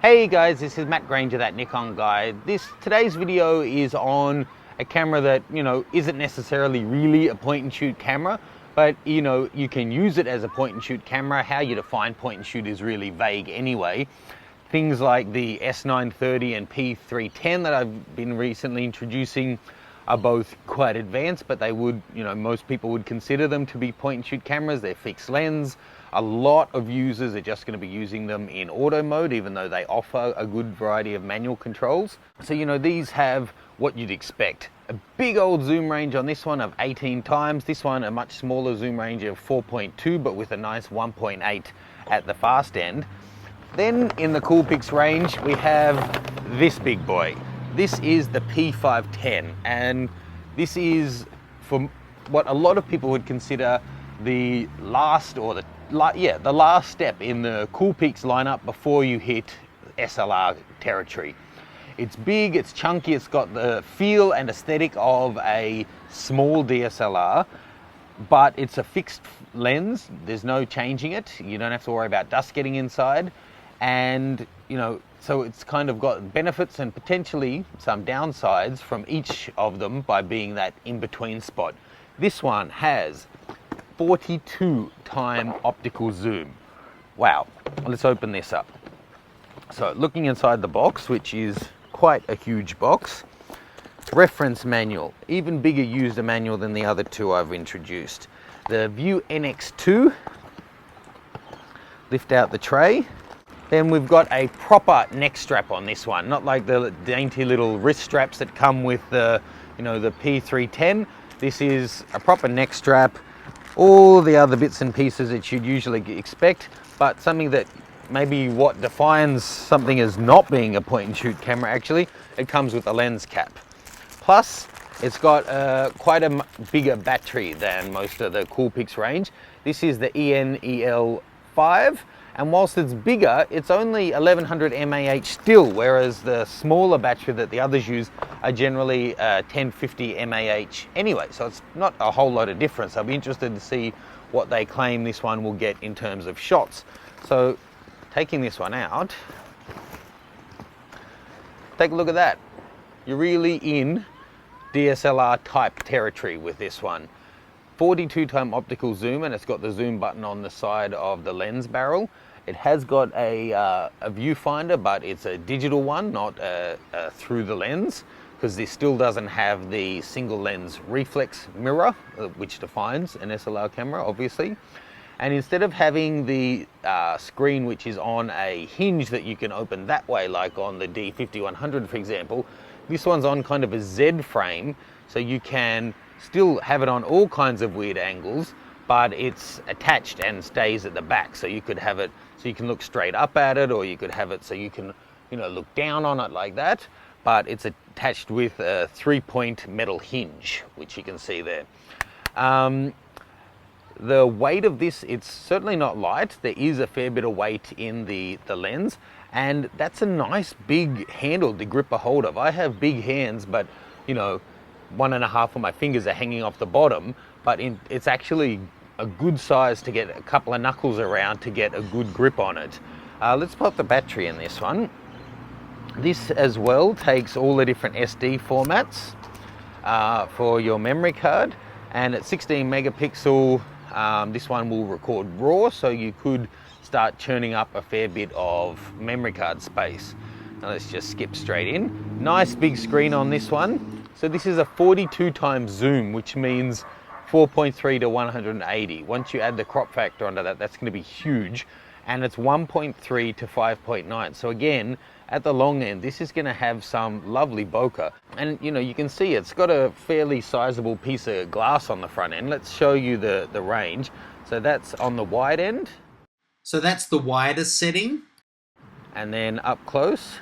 Hey guys, this is Matt Granger, that Nikon guy. Today's video is on a camera that, isn't necessarily really a point and shoot camera, but you can use it as a point and shoot camera. How you define point and shoot is really vague anyway. Things like the S930 and P310 that I've been recently introducing are both quite advanced, but they would, most people would consider them to be point and shoot cameras. They're fixed lens. A lot of users are just going to be using them in auto mode, even though they offer a good variety of manual controls. So, these have what you'd expect. A big old zoom range on this one of 18 times. This one, a much smaller zoom range of 4.2, but with a nice 1.8 at the fast end. Then in the Coolpix range, we have this big boy. This is the P510, and this is for what a lot of people would consider the last step in the Coolpix lineup before you hit SLR territory. It's big, it's chunky, it's got the feel and aesthetic of a small DSLR, but it's a fixed lens. There's no changing it. You don't have to worry about dust getting inside. And, so it's kind of got benefits and potentially some downsides from each of them by being that in-between spot. This one has 42-time optical zoom. Wow, let's open this up. So looking inside the box, which is quite a huge box, reference manual, even bigger user manual than the other two I've introduced. The View NX2, lift out the tray. Then we've got a proper neck strap on this one, not like the dainty little wrist straps that come with the, the P310. This is a proper neck strap. All the other bits and pieces that you'd usually expect, but something that maybe what defines something as not being a point and shoot camera, actually, it comes with a lens cap. Plus, it's got quite a bigger battery than most of the Coolpix range. This is the ENEL5, and whilst it's bigger, it's only 1100 mAh still, whereas the smaller battery that the others use are generally 1050 mAh anyway, so it's not a whole lot of difference. I'll be interested to see what they claim this one will get in terms of shots. So taking this one out, take a look at that. You're really in DSLR type territory with this one. 42-time optical zoom, and it's got the zoom button on the side of the lens barrel. It has got a viewfinder, but it's a digital one, not through the lens, because this still doesn't have the single lens reflex mirror, which defines an SLR camera, obviously. And instead of having the screen which is on a hinge that you can open that way, like on the D5100, for example, this one's on kind of a Z frame, so you can still have it on all kinds of weird angles, but it's attached and stays at the back. So you could have it so you can look straight up at it, or you could have it so you can, look down on it like that. But it's attached with a 3-point metal hinge, which you can see there. The weight of this, it's certainly not light. There is a fair bit of weight in the lens, and that's a nice big handle to grip a hold of. I have big hands, but 1.5 of my fingers are hanging off the bottom, but it's actually a good size to get a couple of knuckles around to get a good grip on it. Let's pop the battery in this one. This as well takes all the different SD formats for your memory card, and at 16 megapixel, this one will record RAW, so you could start churning up a fair bit of memory card space. Now let's just skip straight in. Nice big screen on this one. So this is a 42 times zoom, which means 4.3 to 180. Once you add the crop factor onto that, that's going to be huge. And it's 1.3 to 5.9. So again, at the long end, this is going to have some lovely bokeh. And you can see it's got a fairly sizable piece of glass on the front end. Let's show you the range. So that's on the wide end. So that's the widest setting. And then up close.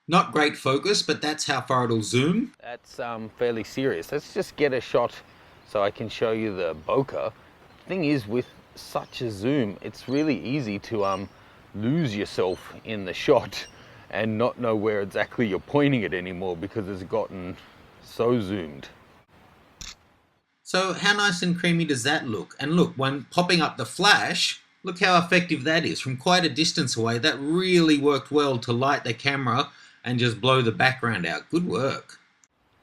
Not great focus, but that's how far it'll zoom. That's fairly serious. Let's just get a shot so I can show you the bokeh. Thing is, with such a zoom, it's really easy to lose yourself in the shot and not know where exactly you're pointing it anymore because it's gotten so zoomed. So how nice and creamy does that look? And look, when popping up the flash, Look how effective that is. From quite a distance away, that really worked well to light the camera and just blow the background out. Good work.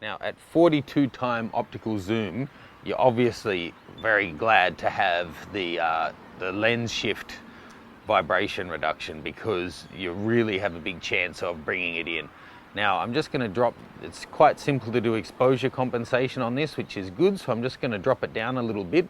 Now at 42 time optical zoom, you're obviously very glad to have the lens shift vibration reduction, because you really have a big chance of bringing it in. Now I'm just going to drop, it's quite simple to do exposure compensation on this, which is good, so I'm just going to drop it down a little bit.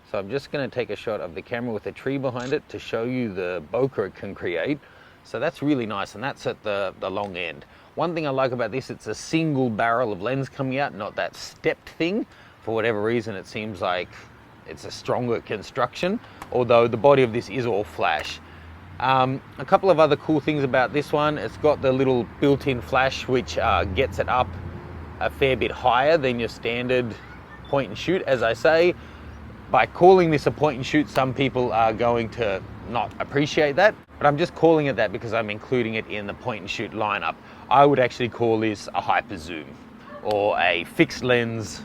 So I'm just going to take a shot of the camera with a tree behind it to show you the bokeh it can create. So that's really nice, and that's at the long end. One thing I like about this, it's a single barrel of lens coming out, not that stepped thing. For whatever reason, it seems like it's a stronger construction, although the body of this is all flash. A couple of other cool things about this one, it's got the little built-in flash which gets it up a fair bit higher than your standard point and shoot. As I say, by calling this a point and shoot, some people are going to not appreciate that, but I'm just calling it that because I'm including it in the point and shoot lineup. I would actually call this a hyper zoom or a fixed lens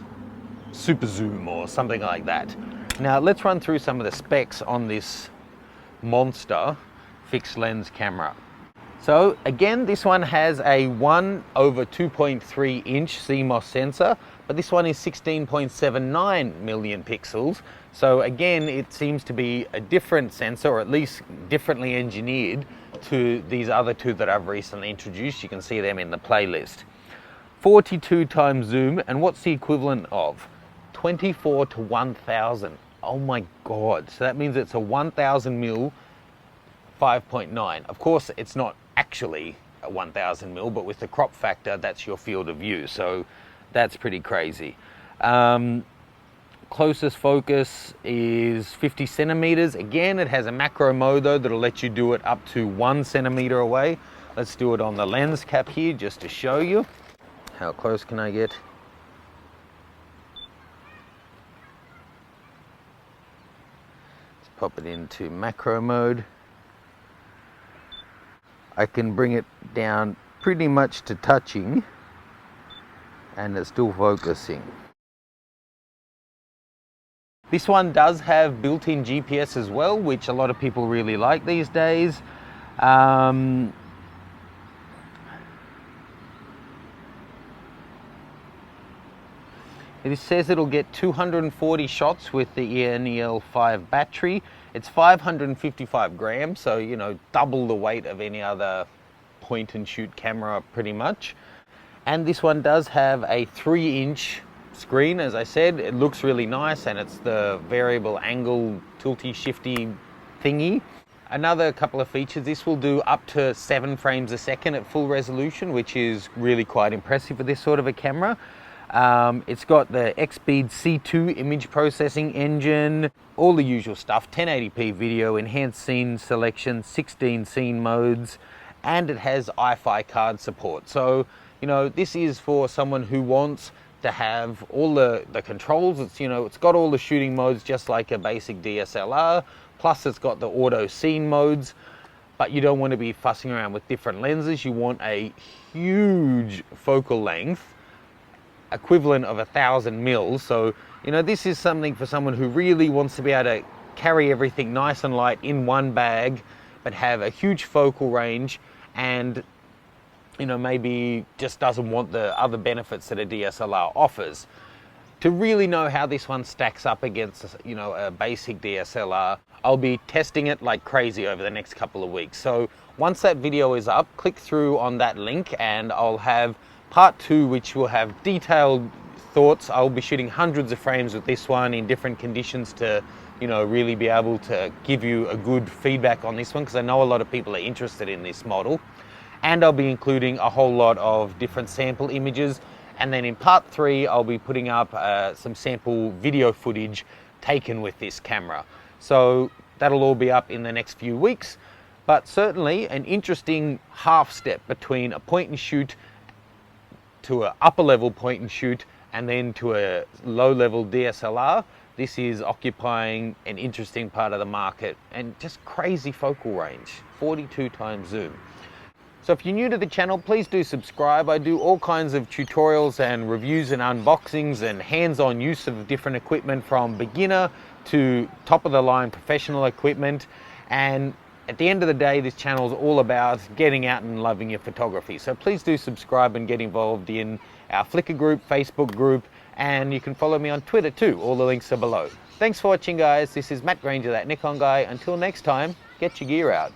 super zoom or something like that. Now let's run through some of the specs on this monster fixed lens camera. So again, this one has a 1/2.3 inch CMOS sensor, but this one is 16.79 million pixels. So again, it seems to be a different sensor, or at least differently engineered to these other two that I've recently introduced. You can see them in the playlist. 42 times zoom, and what's the equivalent of? 24 to 1000. Oh my God. So that means it's a 1000 mil 5.9. Of course, it's not actually a 1000 mil, but with the crop factor, that's your field of view. So that's pretty crazy. Closest focus is 50 centimeters. Again, it has a macro mode though that'll let you do it up to 1 centimeter away. Let's do it on the lens cap here just to show you. How close can I get? Let's pop it into macro mode. I can bring it down pretty much to touching and it's still focusing. This one does have built-in GPS as well, which a lot of people really like these days. It says it'll get 240 shots with the ENEL5 battery. It's 555 grams, so you know, double the weight of any other point and shoot camera pretty much. And this one does have a 3-inch screen. As I said, it looks really nice, and it's the variable angle tilty shifty thingy. Another couple of features, this will do up to 7 frames a second at full resolution, which is really quite impressive for this sort of a camera. It's got the X-Speed C2 image processing engine, all the usual stuff, 1080p video, enhanced scene selection, 16 scene modes, and it has Wi-Fi card support. So, you know, this is for someone who wants to have all the controls. It's, you know, it's got all the shooting modes just like a basic DSLR, plus it's got the auto scene modes, but you don't want to be fussing around with different lenses. You want a huge focal length equivalent of 1000 mils. So, you know, this is something for someone who really wants to be able to carry everything nice and light in one bag, but have a huge focal range, and you know, maybe just doesn't want the other benefits that a DSLR offers. To really know how this one stacks up against, you know, a basic DSLR, I'll be testing it like crazy over the next couple of weeks. So once that video is up, click through on that link and I'll have part 2, which will have detailed thoughts. I'll be shooting hundreds of frames with this one in different conditions to, you know, really be able to give you a good feedback on this one, because I know a lot of people are interested in this model. And I'll be including a whole lot of different sample images. And then in part 3, I'll be putting up some sample video footage taken with this camera. So that'll all be up in the next few weeks. But certainly an interesting half step between a point and shoot to an upper level point and shoot and then to a low level DSLR. This is occupying an interesting part of the market and just crazy focal range, 42 times zoom. So if you're new to the channel, please do subscribe. I do all kinds of tutorials and reviews and unboxings and hands-on use of different equipment, from beginner to top of the line professional equipment. And at the end of the day, this channel is all about getting out and loving your photography. So please do subscribe and get involved in our Flickr group, Facebook group, and you can follow me on Twitter too. All the links are below. Thanks for watching, guys. This is Matt Granger, that Nikon guy. Until next time, get your gear out.